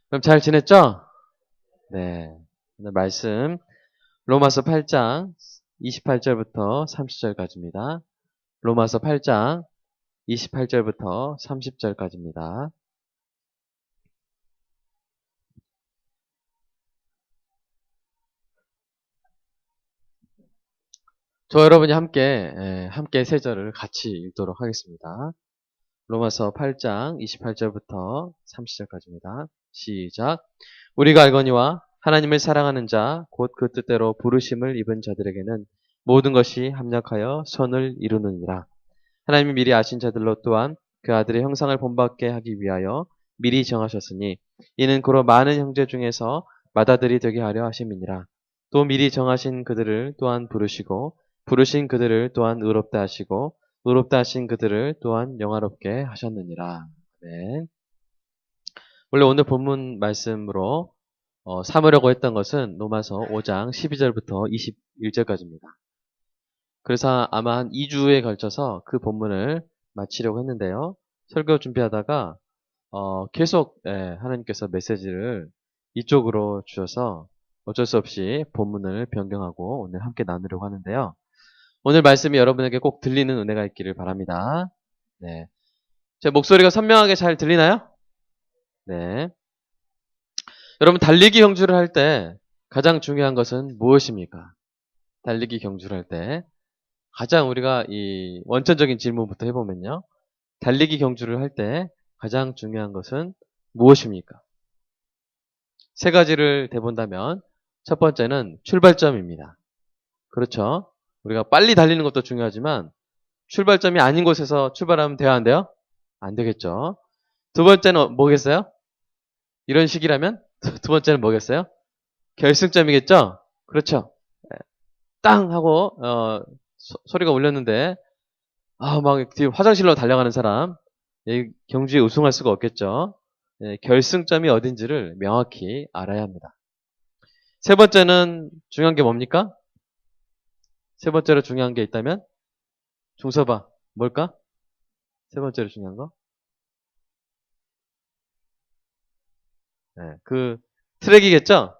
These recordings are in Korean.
그럼 잘 지냈죠? 네. 오늘 말씀 로마서 8장 28절부터 30절까지입니다. 로마서 8장 28절부터 30절까지입니다. 저 여러분이 함께 세 절을 같이 읽도록 하겠습니다. 로마서 8장 28절부터 30절까지입니다. 시작. 우리가 알거니와 하나님을 사랑하는 자, 곧 그 뜻대로 부르심을 입은 자들에게는 모든 것이 합력하여 선을 이루느니라. 하나님이 미리 아신 자들로 또한 그 아들의 형상을 본받게 하기 위하여 미리 정하셨으니 이는 고로 많은 형제 중에서 맏아들이 되게 하려 하심이니라. 또 미리 정하신 그들을 또한 부르시고 부르신 그들을 또한 의롭다 하시고 의롭다 하신 그들을 또한 영화롭게 하셨느니라. 네. 원래 오늘 본문 말씀으로 삼으려고 했던 것은 로마서 5장 12절부터 21절까지입니다. 그래서 아마 한 2주에 걸쳐서 그 본문을 마치려고 했는데요. 설교 준비하다가 계속 하나님께서 메시지를 이쪽으로 주셔서 어쩔 수 없이 본문을 변경하고 오늘 함께 나누려고 하는데요. 오늘 말씀이 여러분에게 꼭 들리는 은혜가 있기를 바랍니다. 네. 제 목소리가 선명하게 잘 들리나요? 네. 여러분 달리기 경주를 할 때 가장 중요한 것은 무엇입니까? 달리기 경주를 할 때 가장 우리가 이 원천적인 질문부터 해보면요. 달리기 경주를 할 때 가장 중요한 것은 무엇입니까? 세 가지를 대본다면 첫 번째는 출발점입니다. 그렇죠? 우리가 빨리 달리는 것도 중요하지만 출발점이 아닌 곳에서 출발하면 돼요? 안 돼요? 안 되겠죠. 두 번째는 뭐겠어요? 이런 식이라면 두 번째는 뭐겠어요? 결승점이겠죠? 그렇죠. 땅 하고 소리가 울렸는데 막 뒤에 화장실로 달려가는 사람 경주에 우승할 수가 없겠죠. 결승점이 어딘지를 명확히 알아야 합니다. 세 번째는 중요한 게 뭡니까? 세 번째로 중요한 게 있다면 중서봐 뭘까? 세 번째로 중요한 거? 그 트랙이겠죠?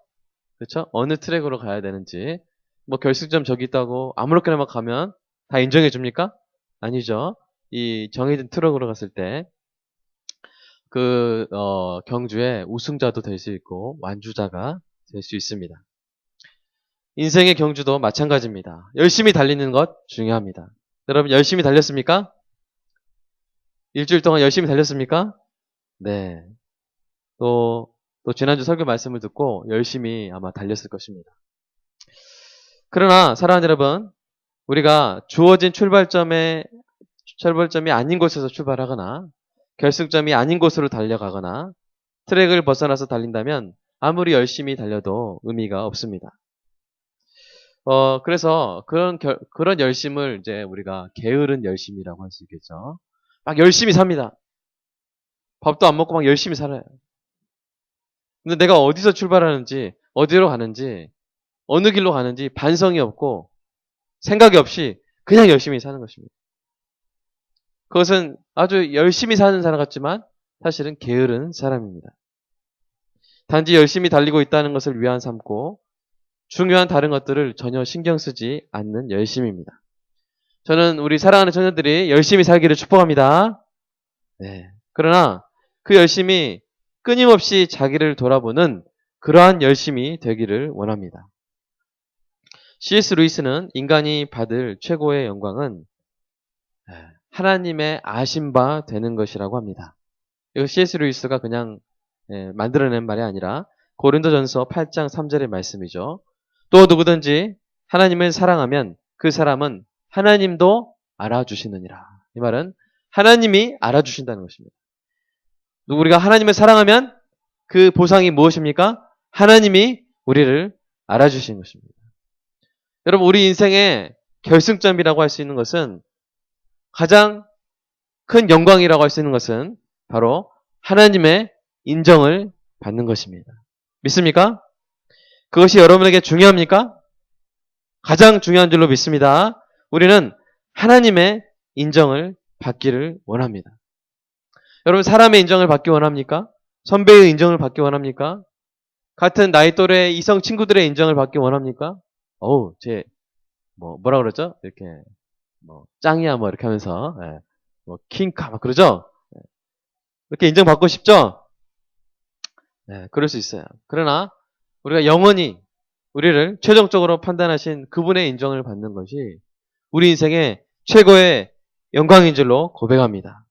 그렇죠? 어느 트랙으로 가야 되는지 뭐 결승점 저기 있다고 아무렇게나 막 가면 다 인정해 줍니까? 아니죠. 이 정해진 트랙으로 갔을 때 그 경주의 우승자도 될 수 있고 완주자가 될 수 있습니다. 인생의 경주도 마찬가지입니다. 열심히 달리는 것 중요합니다. 여러분 열심히 달렸습니까? 일주일 동안 열심히 달렸습니까? 네. 또 지난주 설교 말씀을 듣고 열심히 아마 달렸을 것입니다. 그러나 사랑하는 여러분, 우리가 주어진 출발점이 아닌 곳에서 출발하거나 결승점이 아닌 곳으로 달려가거나 트랙을 벗어나서 달린다면 아무리 열심히 달려도 의미가 없습니다. 그래서 그런 열심을 이제 우리가 게으른 열심이라고 할 수 있겠죠. 막 열심히 삽니다. 밥도 안 먹고 막 열심히 살아요. 근데 내가 어디서 출발하는지, 어디로 가는지, 어느 길로 가는지 반성이 없고 생각이 없이 그냥 열심히 사는 것입니다. 그것은 아주 열심히 사는 사람 같지만 사실은 게으른 사람입니다. 단지 열심히 달리고 있다는 것을 위안 삼고 중요한 다른 것들을 전혀 신경 쓰지 않는 열심입니다. 저는 우리 사랑하는 자녀들이 열심히 살기를 축복합니다. 네. 그러나 그 열심이 끊임없이 자기를 돌아보는 그러한 열심이 되기를 원합니다. C.S. 루이스는 인간이 받을 최고의 영광은 하나님의 아신 바 되는 것이라고 합니다. 이거 C.S. 루이스가 그냥 만들어낸 말이 아니라 고린도전서 8장 3절의 말씀이죠. 또 누구든지 하나님을 사랑하면 그 사람은 하나님도 알아주시느니라. 이 말은 하나님이 알아주신다는 것입니다. 우리가 하나님을 사랑하면 그 보상이 무엇입니까? 하나님이 우리를 알아주신 것입니다. 여러분 우리 인생의 결승점이라고 할 수 있는 것은 가장 큰 영광이라고 할 수 있는 것은 바로 하나님의 인정을 받는 것입니다. 믿습니까? 그것이 여러분에게 중요합니까? 가장 중요한 줄로 믿습니다. 우리는 하나님의 인정을 받기를 원합니다. 여러분 사람의 인정을 받기 원합니까? 선배의 인정을 받기 원합니까? 같은 나이 또래 이성 친구들의 인정을 받기 원합니까? 어우, 뭐라 그러죠? 이렇게, 짱이야, 이렇게 하면서, 예, 킹카, 그러죠? 예, 이렇게 인정받고 싶죠? 네, 그럴 수 있어요. 그러나, 우리가 영원히 우리를 최종적으로 판단하신 그분의 인정을 받는 것이 우리 인생의 최고의 영광인 줄로 고백합니다.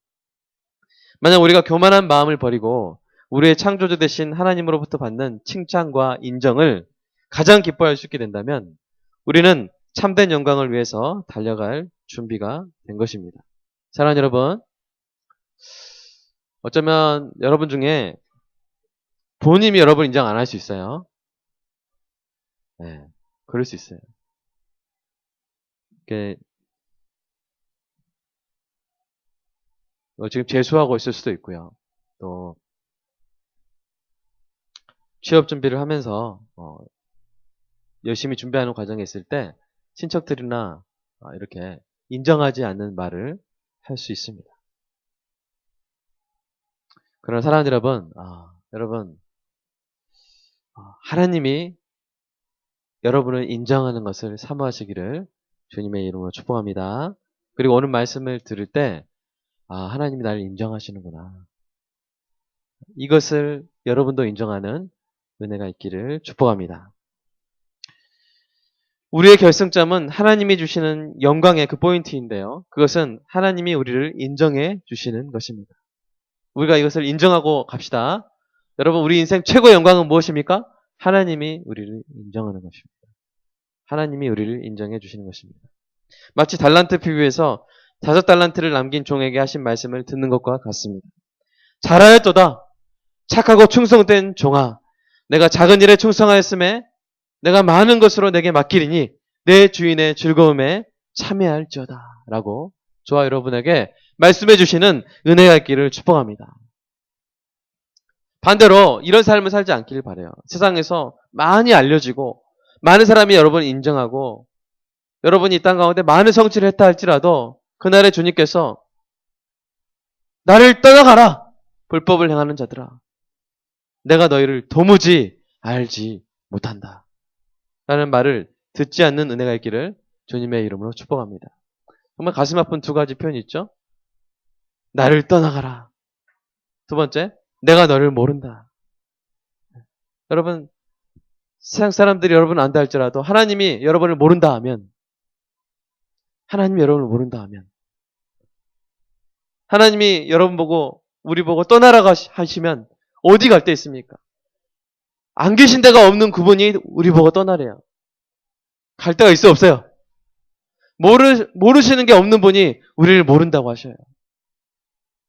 만약 우리가 교만한 마음을 버리고 우리의 창조주 되신 하나님으로부터 받는 칭찬과 인정을 가장 기뻐할 수 있게 된다면 우리는 참된 영광을 위해서 달려갈 준비가 된 것입니다. 사랑하는 여러분, 어쩌면 여러분 중에 부모님이 여러분 인정 안 할 수 있어요. 네, 그럴 수 있어요. 지금 재수하고 있을 수도 있고요. 또 취업 준비를 하면서 열심히 준비하는 과정에 있을 때 친척들이나 이렇게 인정하지 않는 말을 할 수 있습니다. 그러나 사랑하는 여러분, 하나님이 여러분을 인정하는 것을 사모하시기를 주님의 이름으로 축복합니다. 그리고 오늘 말씀을 들을 때 하나님이 나를 인정하시는구나. 이것을 여러분도 인정하는 은혜가 있기를 축복합니다. 우리의 결승점은 하나님이 주시는 영광의 그 포인트인데요. 그것은 하나님이 우리를 인정해 주시는 것입니다. 우리가 이것을 인정하고 갑시다. 여러분, 우리 인생 최고의 영광은 무엇입니까? 하나님이 우리를 인정하는 것입니다. 하나님이 우리를 인정해 주시는 것입니다. 마치 달란트 비유에서 5달란트를 남긴 종에게 하신 말씀을 듣는 것과 같습니다. 잘하였도다. 착하고 충성된 종아. 내가 작은 일에 충성하였음에 내가 많은 것으로 내게 맡기리니 내 주인의 즐거움에 참여할지어다. 라고 저와 여러분에게 말씀해 주시는 은혜가 있기를 축복합니다. 반대로 이런 삶을 살지 않기를 바라요. 세상에서 많이 알려지고 많은 사람이 여러분을 인정하고 여러분이 이 땅 가운데 많은 성취를 했다 할지라도 그날에 주님께서 나를 떠나가라. 불법을 행하는 자들아. 내가 너희를 도무지 알지 못한다. 라는 말을 듣지 않는 은혜가 있기를 주님의 이름으로 축복합니다. 정말 가슴 아픈 2가지 표현이 있죠. 나를 떠나가라. 2번째, 내가 너를 모른다. 여러분, 세상 사람들이 여러분을 안다 할지라도 하나님이 여러분을 모른다 하면 하나님이 여러분 보고 우리 보고 떠나라고 하시면 어디 갈 데 있습니까? 안 계신 데가 없는 그분이 우리 보고 떠나래요. 갈 데가 있어 없어요? 모르시는 게 없는 분이 우리를 모른다고 하셔요.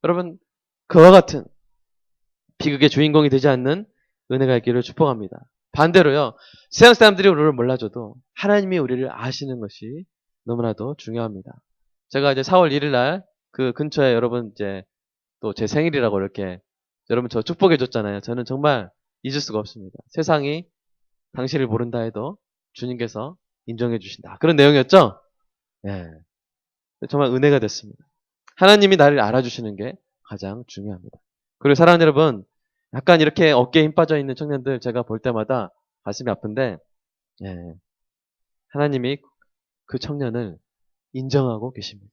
여러분, 그와 같은 비극의 주인공이 되지 않는 은혜가 있기를 축복합니다. 반대로요, 세상 사람들이 우리를 몰라줘도 하나님이 우리를 아시는 것이 너무나도 중요합니다. 제가 이제 4월 1일 날 그 근처에 여러분 이제 또 제 생일이라고 이렇게 여러분 저 축복해 줬잖아요. 저는 정말 잊을 수가 없습니다. 세상이 당신을 모른다 해도 주님께서 인정해 주신다. 그런 내용이었죠? 네. 정말 은혜가 됐습니다. 하나님이 나를 알아주시는 게 가장 중요합니다. 그리고 사랑하는 여러분, 약간 이렇게 어깨에 힘 빠져 있는 청년들 제가 볼 때마다 가슴이 아픈데, 하나님이 그 청년을 인정하고 계십니다.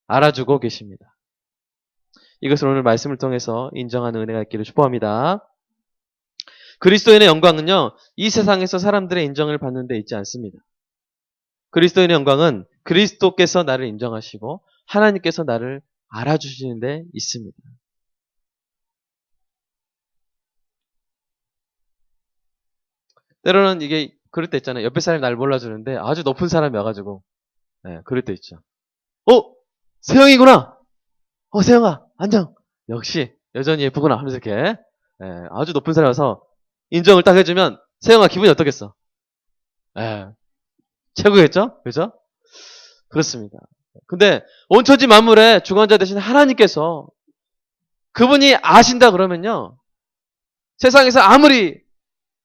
알아주고 계십니다. 이것을 오늘 말씀을 통해서 인정하는 은혜가 있기를 축복합니다. 그리스도인의 영광은요, 이 세상에서 사람들의 인정을 받는 데 있지 않습니다. 그리스도인의 영광은 그리스도께서 나를 인정하시고 하나님께서 나를 알아주시는 데 있습니다. 때로는 이게 그럴 때 있잖아요. 옆에 사람이 나를 몰라주는데 아주 높은 사람이 와가지고 그럴 때 있죠. 세영이구나. 세영아 안녕. 역시 여전히 예쁘구나 하면서 이렇게 아주 높은 사람이 와서 인정을 딱 해주면 세영아 기분이 어떻겠어? 최고겠죠? 그죠? 그렇습니다. 근데 온천지 만물의 주관자 되신 하나님께서 그분이 아신다 그러면요, 세상에서 아무리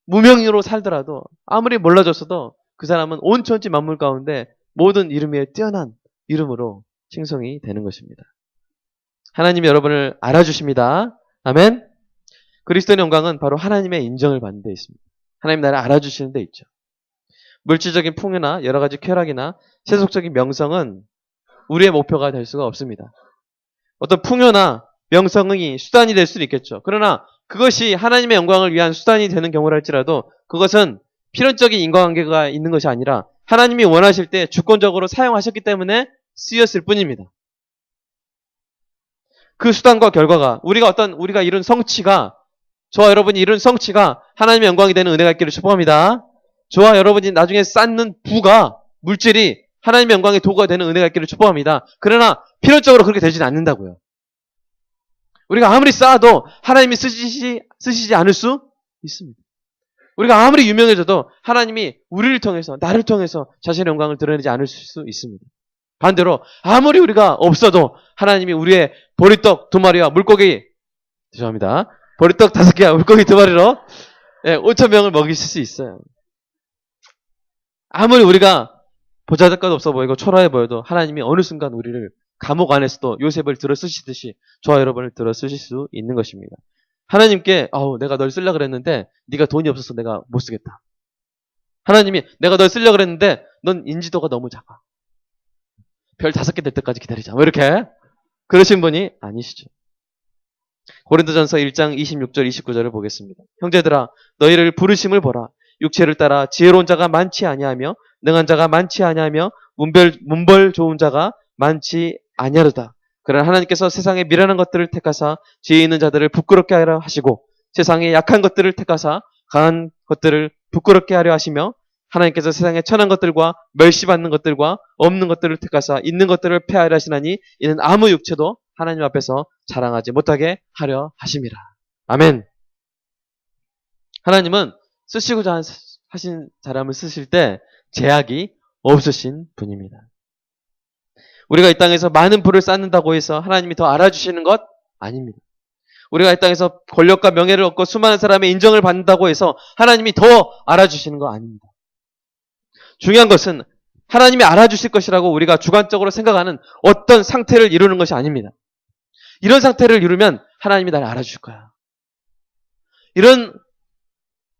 무명으로 살더라도 아무리 몰라줬어도 그 사람은 온천지 만물 가운데 모든 이름 위에 뛰어난 이름으로 칭송이 되는 것입니다. 하나님이 여러분을 알아주십니다. 아멘. 그리스도의 영광은 바로 하나님의 인정을 받는 데 있습니다. 하나님 나를 알아주시는 데 있죠. 물질적인 풍요나 여러 가지 쾌락이나 세속적인 명성은 우리의 목표가 될 수가 없습니다. 어떤 풍요나 명성이 수단이 될 수는 있겠죠. 그러나 그것이 하나님의 영광을 위한 수단이 되는 경우랄지라도 그것은 필연적인 인과관계가 있는 것이 아니라 하나님이 원하실 때 주권적으로 사용하셨기 때문에 쓰였을 뿐입니다. 그 수단과 결과가 우리가 이룬 성취가 저와 여러분이 이룬 성취가 하나님의 영광이 되는 은혜가 있기를 축복합니다. 저와 여러분이 나중에 쌓는 부가 물질이 하나님의 영광의 도구가 되는 은혜가 있기를 축복합니다. 그러나 필연적으로 그렇게 되지는 않는다고요. 우리가 아무리 쌓아도 하나님이 쓰시지 않을 수 있습니다. 우리가 아무리 유명해져도 하나님이 우리를 통해서 나를 통해서 자신의 영광을 드러내지 않을 수 있습니다. 반대로 아무리 우리가 없어도 하나님이 우리의 보리떡 2마리와 물고기 죄송합니다. 보리떡 5개와 물고기 2마리로 5,000명을 먹이실 수 있어요. 아무리 우리가 보잘것도 없어 보이고 초라해 보여도 하나님이 어느 순간 우리를 감옥 안에서도 요셉을 들어 쓰시듯이 저와 여러분을 들어 쓰실 수 있는 것입니다. 하나님께 내가 널 쓰려고 그랬는데 네가 돈이 없어서 내가 못 쓰겠다. 하나님이 내가 널 쓰려고 그랬는데 넌 인지도가 너무 작아. 별 5개 될 때까지 기다리자. 뭐 이렇게 그러신 분이 아니시죠. 고린도전서 1장 26절 29절을 보겠습니다. 형제들아 너희를 부르심을 보라. 육체를 따라 지혜로운 자가 많지 아니하며 능한 자가 많지 아니하며 문벌 좋은 자가 많지 아니하로다. 그러나 하나님께서 세상에 미련한 것들을 택하사 지혜 있는 자들을 부끄럽게 하려 하시고 세상에 약한 것들을 택하사 강한 것들을 부끄럽게 하려 하시며 하나님께서 세상에 천한 것들과 멸시받는 것들과 없는 것들을 택하사 있는 것들을 폐하려 하시나니 이는 아무 육체도 하나님 앞에서 자랑하지 못하게 하려 하심이라. 아멘. 하나님은 쓰시고자 하신 사람을 쓰실 때 제약이 없으신 분입니다. 우리가 이 땅에서 많은 부를 쌓는다고 해서 하나님이 더 알아주시는 것 아닙니다. 우리가 이 땅에서 권력과 명예를 얻고 수많은 사람의 인정을 받는다고 해서 하나님이 더 알아주시는 거 아닙니다. 중요한 것은 하나님이 알아주실 것이라고 우리가 주관적으로 생각하는 어떤 상태를 이루는 것이 아닙니다. 이런 상태를 이루면 하나님이 나를 알아주실 거야. 이런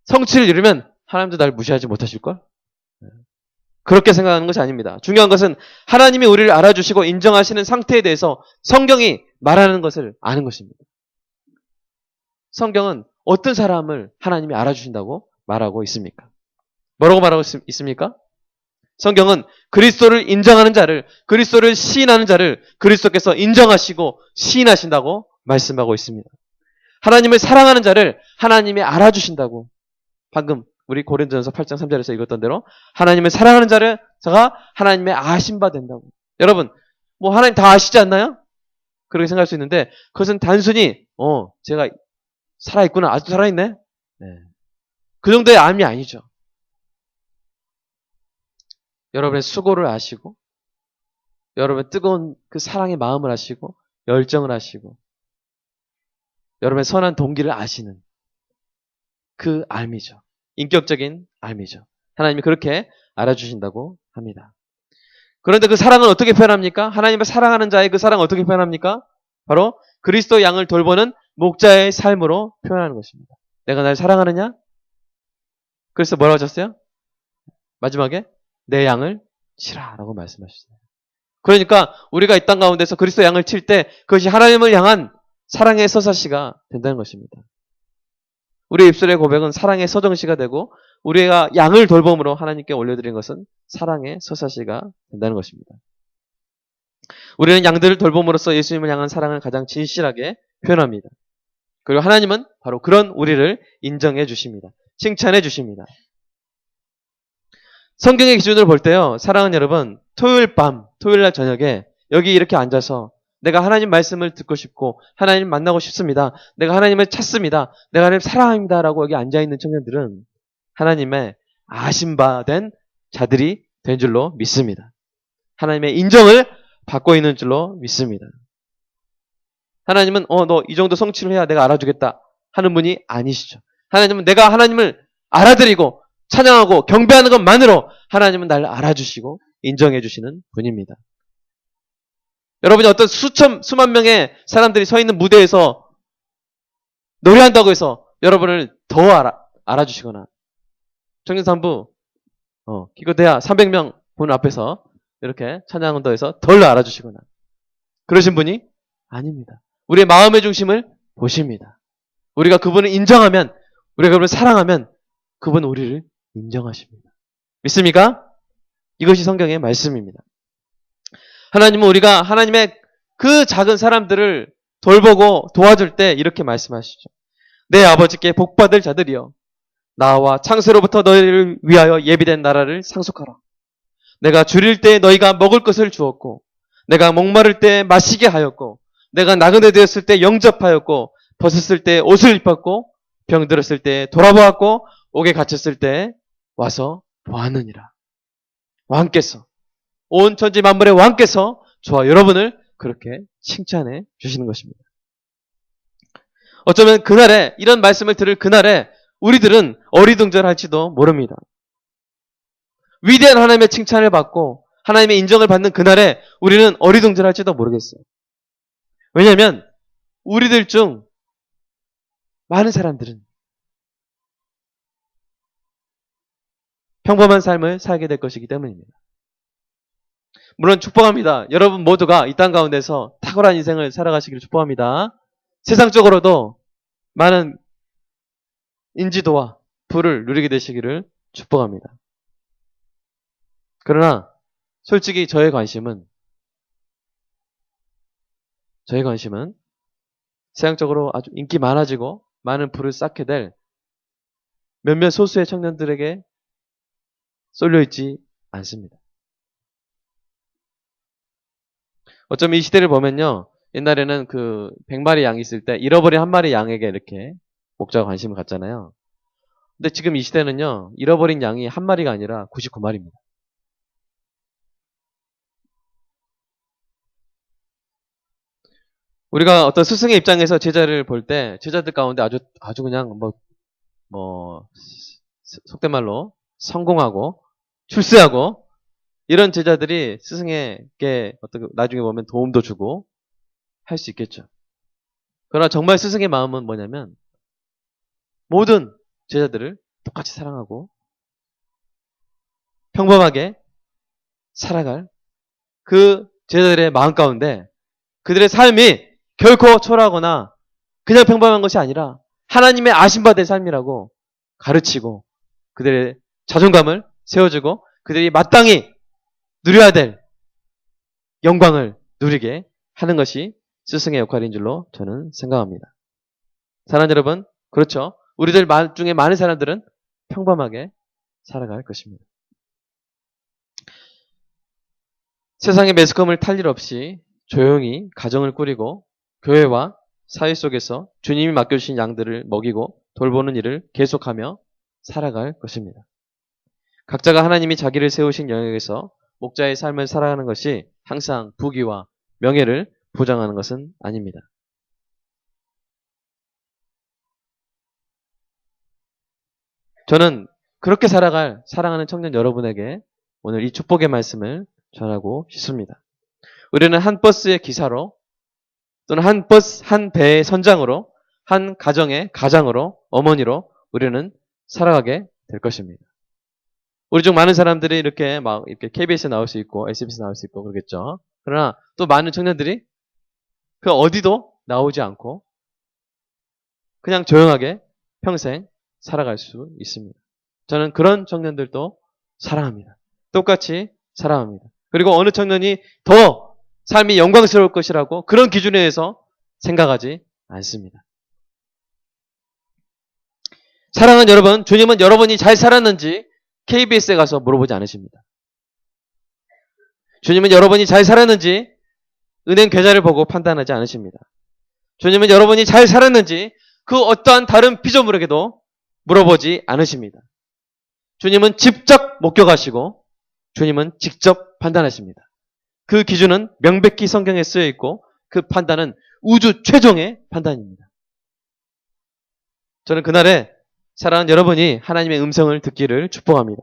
성취를 이루면 하나님도 나를 무시하지 못하실걸? 그렇게 생각하는 것이 아닙니다. 중요한 것은 하나님이 우리를 알아주시고 인정하시는 상태에 대해서 성경이 말하는 것을 아는 것입니다. 성경은 어떤 사람을 하나님이 알아주신다고 말하고 있습니까? 뭐라고 말하고 있습니까? 성경은 그리스도를 인정하는 자를, 그리스도를 시인하는 자를 그리스도께서 인정하시고 시인하신다고 말씀하고 있습니다. 하나님을 사랑하는 자를 하나님이 알아주신다고 방금 우리 고린도전서 8장 3절에서 읽었던 대로 하나님을 사랑하는 자가 하나님의 아신 바 된다고. 여러분, 하나님 다 아시지 않나요? 그렇게 생각할 수 있는데 그것은 단순히 제가 살아있구나. 아직도 살아있네? 네. 그 정도의 암이 아니죠. 여러분의 수고를 아시고 여러분의 뜨거운 그 사랑의 마음을 아시고 열정을 아시고 여러분의 선한 동기를 아시는 그 알미죠. 인격적인 알미죠. 하나님이 그렇게 알아주신다고 합니다. 그런데 그 사랑은 어떻게 표현합니까? 하나님을 사랑하는 자의 그 사랑은 어떻게 표현합니까? 바로 그리스도 양을 돌보는 목자의 삶으로 표현하는 것입니다. 내가 날 사랑하느냐? 그래서 뭐라고 하셨어요? 마지막에 내 양을 치라라고 말씀하셨어요. 그러니까 우리가 이 땅 가운데서 그리스도 양을 칠 때 그것이 하나님을 향한 사랑의 서사시가 된다는 것입니다. 우리의 입술의 고백은 사랑의 서정시가 되고 우리가 양을 돌봄으로 하나님께 올려드린 것은 사랑의 서사시가 된다는 것입니다. 우리는 양들을 돌봄으로써 예수님을 향한 사랑을 가장 진실하게 표현합니다. 그리고 하나님은 바로 그런 우리를 인정해 주십니다. 칭찬해 주십니다. 성경의 기준으로 볼 때요. 사랑하는 여러분, 토요일 날 저녁에 여기 이렇게 앉아서 내가 하나님 말씀을 듣고 싶고 하나님 만나고 싶습니다. 내가 하나님을 찾습니다. 내가 하나님 사랑합니다. 라고 여기 앉아있는 청년들은 하나님의 아신 바 된 자들이 된 줄로 믿습니다. 하나님의 인정을 받고 있는 줄로 믿습니다. 하나님은 너 이 정도 성취를 해야 내가 알아주겠다 하는 분이 아니시죠. 하나님은 내가 하나님을 알아드리고 찬양하고 경배하는 것만으로 하나님은 나를 알아주시고 인정해 주시는 분입니다. 여러분이 어떤 수만 명의 사람들이 서 있는 무대에서 노래한다고 해서 여러분을 더 알아주시거나, 청년산부, 기껏해야 300명 본 앞에서 이렇게 찬양운동에서 덜 알아주시거나, 그러신 분이 아닙니다. 우리의 마음의 중심을 보십니다. 우리가 그분을 인정하면, 우리가 그분을 사랑하면 그분은 우리를 인정하십니다. 믿습니까? 이것이 성경의 말씀입니다. 하나님은 우리가 하나님의 그 작은 사람들을 돌보고 도와줄 때 이렇게 말씀하시죠. 내 아버지께 복받을 자들이여, 나와 창세로부터 너희를 위하여 예비된 나라를 상속하라. 내가 줄일 때 너희가 먹을 것을 주었고, 내가 목마를 때 마시게 하였고, 내가 나그네 되었을 때 영접하였고, 벗었을 때 옷을 입었고, 병들었을 때 돌아보았고, 옥에 갇혔을 때 와서 보았느니라. 왕께서, 온 천지 만물의 왕께서 저와 여러분을 그렇게 칭찬해 주시는 것입니다. 어쩌면 그날에, 이런 말씀을 들을 그날에 우리들은 어리둥절할지도 모릅니다. 위대한 하나님의 칭찬을 받고 하나님의 인정을 받는 그날에 우리는 어리둥절할지도 모르겠어요. 왜냐하면 우리들 중 많은 사람들은 평범한 삶을 살게 될 것이기 때문입니다. 물론 축복합니다. 여러분 모두가 이 땅 가운데서 탁월한 인생을 살아가시기를 축복합니다. 세상적으로도 많은 인지도와 부를 누리게 되시기를 축복합니다. 그러나 솔직히 저의 관심은 세상적으로 아주 인기 많아지고 많은 부를 쌓게 될 몇몇 소수의 청년들에게 쏠려 있지 않습니다. 어쩌면 이 시대를 보면요, 옛날에는 그 100마리 양이 있을 때 잃어버린 한 마리 양에게 이렇게 목자가 관심을 갖잖아요. 근데 지금 이 시대는요, 잃어버린 양이 한 마리가 아니라 99마리입니다. 우리가 어떤 스승의 입장에서 제자를 볼 때 제자들 가운데 아주 그냥 속된 말로 성공하고 출세하고 이런 제자들이 스승에게 어떻게 나중에 보면 도움도 주고 할 수 있겠죠. 그러나 정말 스승의 마음은 뭐냐면 모든 제자들을 똑같이 사랑하고 평범하게 살아갈 그 제자들의 마음 가운데 그들의 삶이 결코 초라하거나 그냥 평범한 것이 아니라 하나님의 아심받을 삶이라고 가르치고 그들의 자존감을 세워주고 그들이 마땅히 누려야 될 영광을 누리게 하는 것이 스승의 역할인 줄로 저는 생각합니다. 사랑하는 여러분, 그렇죠. 우리들 중에 많은 사람들은 평범하게 살아갈 것입니다. 세상의 매스컴을 탈 일 없이 조용히 가정을 꾸리고 교회와 사회 속에서 주님이 맡겨주신 양들을 먹이고 돌보는 일을 계속하며 살아갈 것입니다. 각자가 하나님이 자기를 세우신 영역에서 목자의 삶을 살아가는 것이 항상 부귀와 명예를 보장하는 것은 아닙니다. 저는 그렇게 사랑하는 청년 여러분에게 오늘 이 축복의 말씀을 전하고 싶습니다. 우리는 한 버스의 기사로 또는 한 배의 선장으로 한 가정의 가장으로 어머니로 우리는 살아가게 될 것입니다. 우리 중 많은 사람들이 이렇게 KBS에 나올 수 있고 SBS에 나올 수 있고 그러겠죠. 그러나 또 많은 청년들이 그 어디도 나오지 않고 그냥 조용하게 평생 살아갈 수 있습니다. 저는 그런 청년들도 사랑합니다. 똑같이 사랑합니다. 그리고 어느 청년이 더 삶이 영광스러울 것이라고 그런 기준에 의해서 생각하지 않습니다. 사랑하는 여러분, 주님은 여러분이 잘 살았는지 KBS에 가서 물어보지 않으십니다. 주님은 여러분이 잘 살았는지 은행 계좌를 보고 판단하지 않으십니다. 주님은 여러분이 잘 살았는지 그 어떠한 다른 피조물에게도 물어보지 않으십니다. 주님은 직접 목격하시고 주님은 직접 판단하십니다. 그 기준은 명백히 성경에 쓰여 있고 그 판단은 우주 최종의 판단입니다. 저는 그날에 사랑하는 여러분이 하나님의 음성을 듣기를 축복합니다.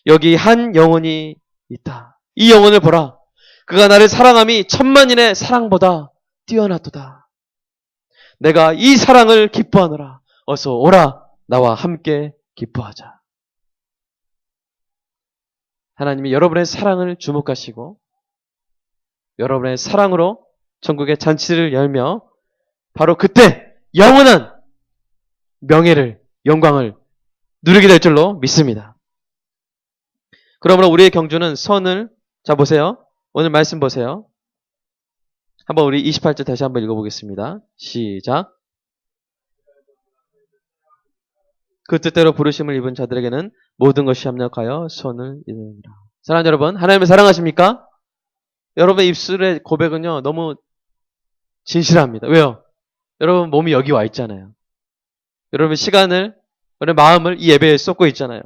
여기 한 영혼이 있다. 이 영혼을 보라. 그가 나를 사랑함이 천만인의 사랑보다 뛰어나도다. 내가 이 사랑을 기뻐하노라. 어서 오라. 나와 함께 기뻐하자. 하나님이 여러분의 사랑을 주목하시고 여러분의 사랑으로 천국의 잔치를 열며 바로 그때 영원한 명예를, 영광을 누리게 될 줄로 믿습니다. 그러므로 우리의 경주는 선을, 자 보세요. 오늘 말씀 보세요. 한번 우리 28절 다시 한번 읽어보겠습니다. 시작. 그 뜻대로 부르심을 입은 자들에게는 모든 것이 합력하여 선을 이루느니라. 사랑하는 여러분, 하나님을 사랑하십니까? 여러분의 입술의 고백은요, 너무 진실합니다. 왜요? 여러분 몸이 여기 와 있잖아요. 여러분 시간을, 여러분 마음을 이 예배에 쏟고 있잖아요.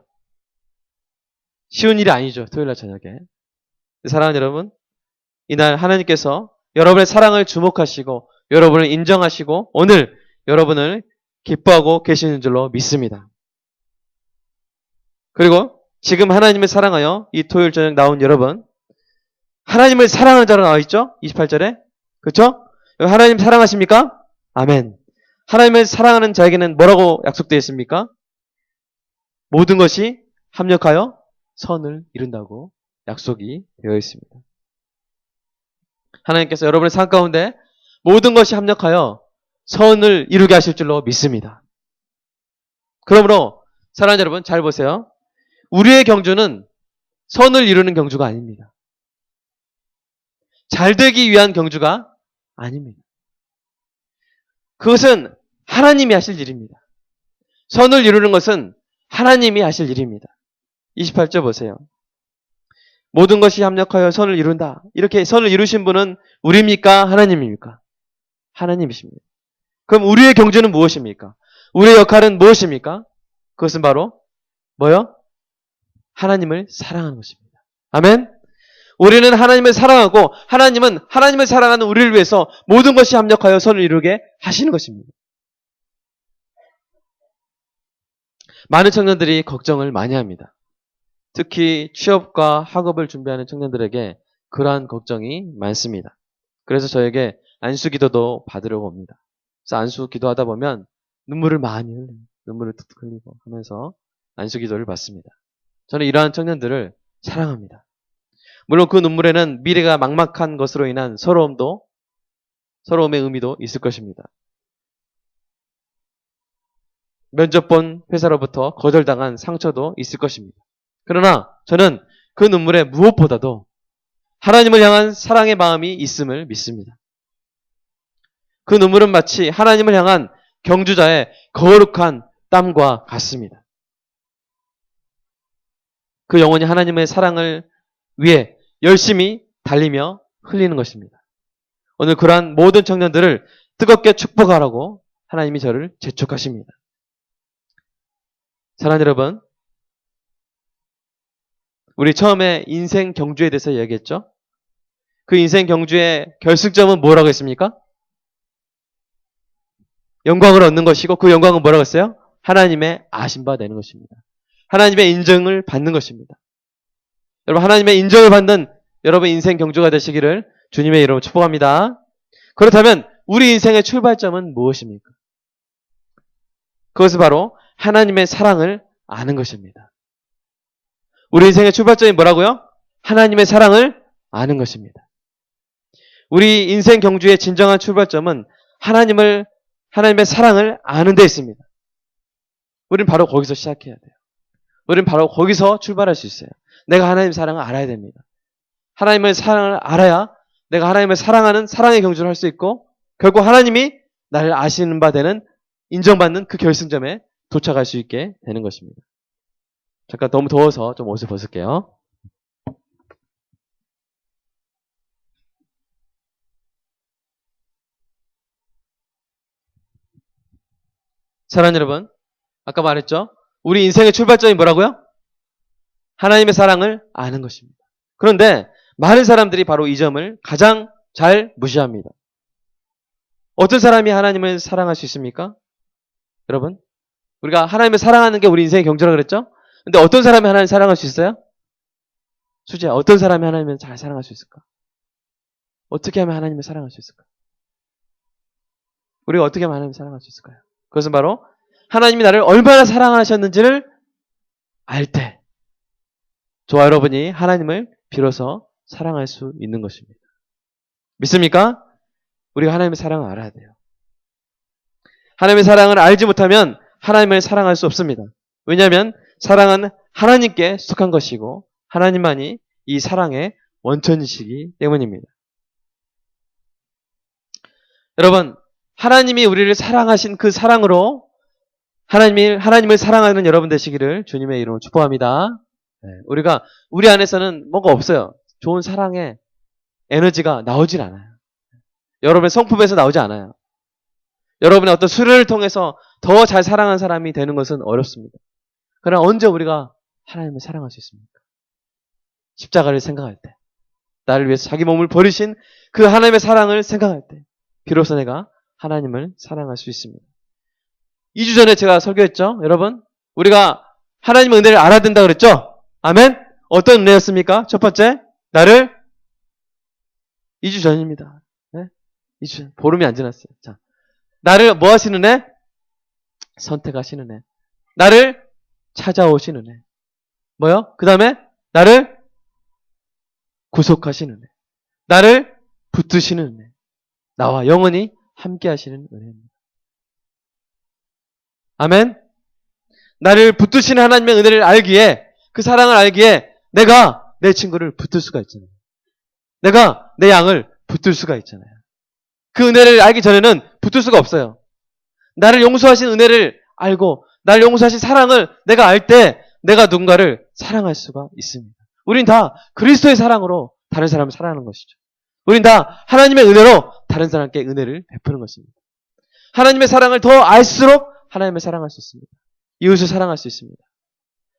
쉬운 일이 아니죠. 토요일날 저녁에. 사랑하는 여러분, 이날 하나님께서 여러분의 사랑을 주목하시고 여러분을 인정하시고 오늘 여러분을 기뻐하고 계시는 줄로 믿습니다. 그리고 지금 하나님을 사랑하여 이 토요일 저녁 나온 여러분, 하나님을 사랑하는 자로 나와 있죠? 28절에. 그렇죠? 하나님 사랑하십니까? 아멘. 하나님을 사랑하는 자에게는 뭐라고 약속되어 있습니까? 모든 것이 합력하여 선을 이룬다고 약속이 되어 있습니다. 하나님께서 여러분의 삶 가운데 모든 것이 합력하여 선을 이루게 하실 줄로 믿습니다. 그러므로 사랑하는 여러분 잘 보세요. 우리의 경주는 선을 이루는 경주가 아닙니다. 잘 되기 위한 경주가 아닙니다. 그것은 하나님이 하실 일입니다. 선을 이루는 것은 하나님이 하실 일입니다. 28절 보세요. 모든 것이 합력하여 선을 이룬다. 이렇게 선을 이루신 분은 우리입니까? 하나님입니까? 하나님이십니다. 그럼 우리의 경주는 무엇입니까? 우리의 역할은 무엇입니까? 그것은 바로 뭐요? 하나님을 사랑하는 것입니다. 아멘? 우리는 하나님을 사랑하고 하나님은 하나님을 사랑하는 우리를 위해서 모든 것이 합력하여 선을 이루게 하시는 것입니다. 많은 청년들이 걱정을 많이 합니다. 특히 취업과 학업을 준비하는 청년들에게 그러한 걱정이 많습니다. 그래서 저에게 안수기도도 받으려고 옵니다. 그래서 안수기도하다 보면 눈물을 많이 흘려요. 눈물을 툭툭 흘리고 하면서 안수기도를 받습니다. 저는 이러한 청년들을 사랑합니다. 물론 그 눈물에는 미래가 막막한 것으로 인한 서러움의 의미도 있을 것입니다. 면접 본 회사로부터 거절당한 상처도 있을 것입니다. 그러나 저는 그 눈물에 무엇보다도 하나님을 향한 사랑의 마음이 있음을 믿습니다. 그 눈물은 마치 하나님을 향한 경주자의 거룩한 땀과 같습니다. 그 영혼이 하나님의 사랑을 위해 열심히 달리며 흘리는 것입니다. 오늘 그러한 모든 청년들을 뜨겁게 축복하라고 하나님이 저를 재촉하십니다. 사랑하는 여러분, 우리 처음에 인생 경주에 대해서 얘기했죠? 그 인생 경주의 결승점은 뭐라고 했습니까? 영광을 얻는 것이고 그 영광은 뭐라고 했어요? 하나님의 아신 바 되는 것입니다. 하나님의 인정을 받는 것입니다. 여러분 하나님의 인정을 받는 여러분 인생 경주가 되시기를 주님의 이름으로 축복합니다. 그렇다면 우리 인생의 출발점은 무엇입니까? 그것은 바로 하나님의 사랑을 아는 것입니다. 우리 인생의 출발점이 뭐라고요? 하나님의 사랑을 아는 것입니다. 우리 인생 경주의 진정한 출발점은 하나님의 사랑을 아는 데 있습니다. 우리는 바로 거기서 시작해야 돼요. 우리는 바로 거기서 출발할 수 있어요. 내가 하나님의 사랑을 알아야 됩니다. 하나님의 사랑을 알아야 내가 하나님을 사랑하는 사랑의 경주를 할 수 있고 결국 하나님이 나를 아시는 바 되는 인정받는 그 결승점에 도착할 수 있게 되는 것입니다. 잠깐 너무 더워서 좀 옷을 벗을게요. 사랑하는 여러분, 아까 말했죠? 우리 인생의 출발점이 뭐라고요? 하나님의 사랑을 아는 것입니다. 그런데 많은 사람들이 바로 이 점을 가장 잘 무시합니다. 어떤 사람이 하나님을 사랑할 수 있습니까? 여러분, 우리가 하나님을 사랑하는 게 우리 인생의 경주라고 그랬죠? 근데 어떤 사람이 하나님을 사랑할 수 있어요? 수지야, 어떤 사람이 하나님을 잘 사랑할 수 있을까? 어떻게 하면 하나님을 사랑할 수 있을까? 우리가 어떻게 하면 하나님을 사랑할 수 있을까요? 그것은 바로 하나님이 나를 얼마나 사랑하셨는지를 알 때, 저와 여러분이 하나님을 비로소 사랑할 수 있는 것입니다. 믿습니까? 우리가 하나님의 사랑을 알아야 돼요. 하나님의 사랑을 알지 못하면 하나님을 사랑할 수 없습니다. 왜냐하면 사랑은 하나님께 속한 것이고 하나님만이 이 사랑의 원천이시기 때문입니다. 여러분, 하나님이 우리를 사랑하신 그 사랑으로 하나님을 사랑하는 여러분 되시기를 주님의 이름으로 축복합니다. 우리가 우리 안에서는 뭔가 없어요. 좋은 사랑의 에너지가 나오질 않아요. 여러분의 성품에서 나오지 않아요. 여러분의 어떤 수련을 통해서 더 잘 사랑하는 사람이 되는 것은 어렵습니다. 그러나 언제 우리가 하나님을 사랑할 수 있습니까? 십자가를 생각할 때, 나를 위해서 자기 몸을 버리신 그 하나님의 사랑을 생각할 때 비로소 내가 하나님을 사랑할 수 있습니다. 2주 전에 제가 설교했죠? 여러분, 우리가 하나님의 은혜를 알아야 된다 그랬죠? 아멘? 어떤 은혜였습니까? 첫 번째, 나를 2주 전입니다. 네? 2주 전, 보름이 안 지났어요. 자, 나를 뭐 하시는 애? 선택하시는 애. 나를 찾아오시는 애. 뭐요? 그 다음에 나를 구속하시는 애. 나를 붙드시는 애. 나와 영원히 함께 하시는 은혜입니다. 아멘? 나를 붙드시는 하나님의 은혜를 알기에, 그 사랑을 알기에 내가 내 친구를 붙들 수가 있잖아요. 내가 내 양을 붙들 수가 있잖아요. 그 은혜를 알기 전에는 붙들 수가 없어요. 나를 용서하신 은혜를 알고 나를 용서하신 사랑을 내가 알 때 내가 누군가를 사랑할 수가 있습니다. 우린 다 그리스도의 사랑으로 다른 사람을 사랑하는 것이죠. 우린 다 하나님의 은혜로 다른 사람께 은혜를 베푸는 것입니다. 하나님의 사랑을 더 알수록 하나님을 사랑할 수 있습니다. 이웃을 사랑할 수 있습니다.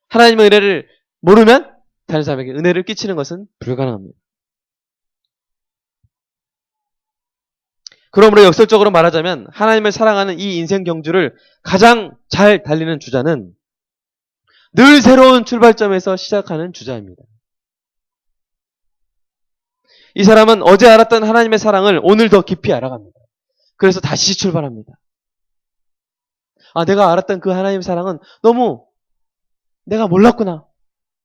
하나님의 은혜를 모르면 다른 사람에게 은혜를 끼치는 것은 불가능합니다. 그러므로 역설적으로 말하자면 하나님을 사랑하는 이 인생 경주를 가장 잘 달리는 주자는 늘 새로운 출발점에서 시작하는 주자입니다. 이 사람은 어제 알았던 하나님의 사랑을 오늘 더 깊이 알아갑니다. 그래서 다시 출발합니다. 내가 알았던 그 하나님의 사랑은 너무 내가 몰랐구나.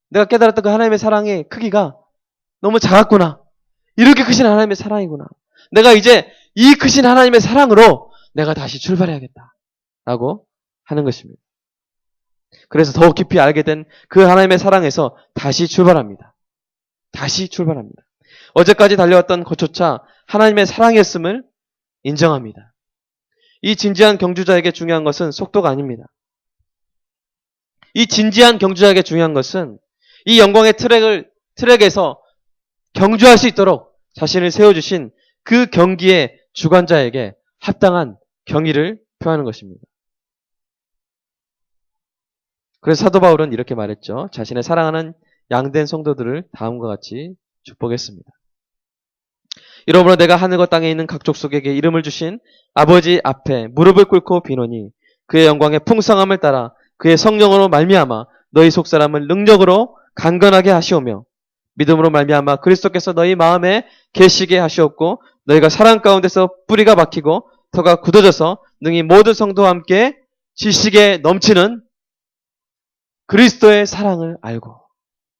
내가 깨달았던 그 하나님의 사랑의 크기가 너무 작았구나. 이렇게 크신 하나님의 사랑이구나. 내가 이제 이 크신 하나님의 사랑으로 내가 다시 출발해야겠다. 라고 하는 것입니다. 그래서 더 깊이 알게 된 그 하나님의 사랑에서 다시 출발합니다. 다시 출발합니다. 어제까지 달려왔던 것조차 하나님의 사랑이었음을 인정합니다. 이 진지한 경주자에게 중요한 것은 속도가 아닙니다. 이 진지한 경주자에게 중요한 것은 이 영광의 트랙에서 경주할 수 있도록 자신을 세워주신 그 경기의 주관자에게 합당한 경의를 표하는 것입니다. 그래서 사도 바울은 이렇게 말했죠. 자신의 사랑하는 양된 성도들을 다음과 같이 축복했습니다. 이러므로 내가 하늘과 땅에 있는 각 족속에게 이름을 주신 아버지 앞에 무릎을 꿇고 비노니 그의 영광의 풍성함을 따라 그의 성령으로 말미암아 너희 속사람을 능력으로 강건하게 하시오며 믿음으로 말미암아 그리스도께서 너희 마음에 계시게 하시옵고 너희가 사랑 가운데서 뿌리가 박히고 터가 굳어져서 능히 모든 성도와 함께 지식에 넘치는 그리스도의 사랑을 알고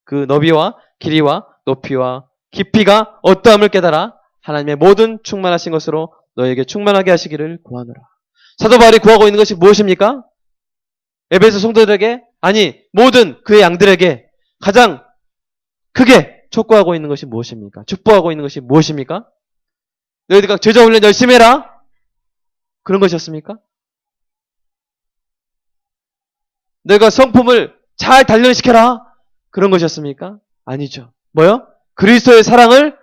그 너비와 길이와 높이와 깊이가 어떠함을 깨달아 하나님의 모든 충만하신 것으로 너에게 충만하게 하시기를 구하노라. 사도 바울이 구하고 있는 것이 무엇입니까? 에베소 성도들에게, 아니 모든 그의 양들에게 가장 크게 촉구하고 있는 것이 무엇입니까? 축복하고 있는 것이 무엇입니까? 너희들과 제자 훈련 열심히 해라. 그런 것이었습니까? 너희가 성품을 잘 단련시켜라. 그런 것이었습니까? 아니죠. 뭐요? 그리스도의 사랑을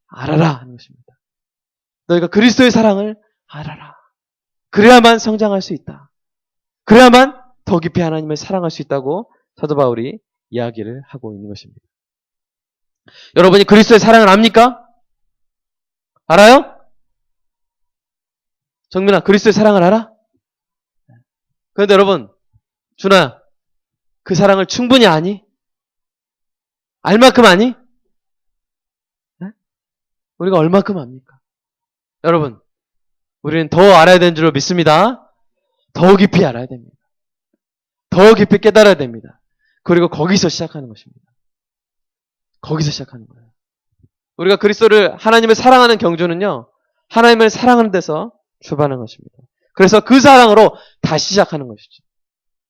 알아라 하는 것입니다. 너희가 그리스도의 사랑을 알아라. 그래야만 성장할 수 있다. 그래야만 더 깊이 하나님을 사랑할 수 있다고 사도 바울이 이야기를 하고 있는 것입니다. 여러분이 그리스도의 사랑을 압니까? 알아요? 정민아, 그리스도의 사랑을 알아? 그런데 여러분, 준아야, 그 사랑을 충분히 아니? 알 만큼 아니? 네? 우리가 얼마큼 압니까? 여러분, 우리는 더 알아야 되는 줄로 믿습니다. 더 깊이 알아야 됩니다. 더 깊이 깨달아야 됩니다. 그리고 거기서 시작하는 것입니다. 거기서 시작하는 거예요. 우리가 그리스도를 하나님을 사랑하는 경주는요. 하나님을 사랑하는 데서 출발하는 것입니다. 그래서 그 사랑으로 다시 시작하는 것이죠.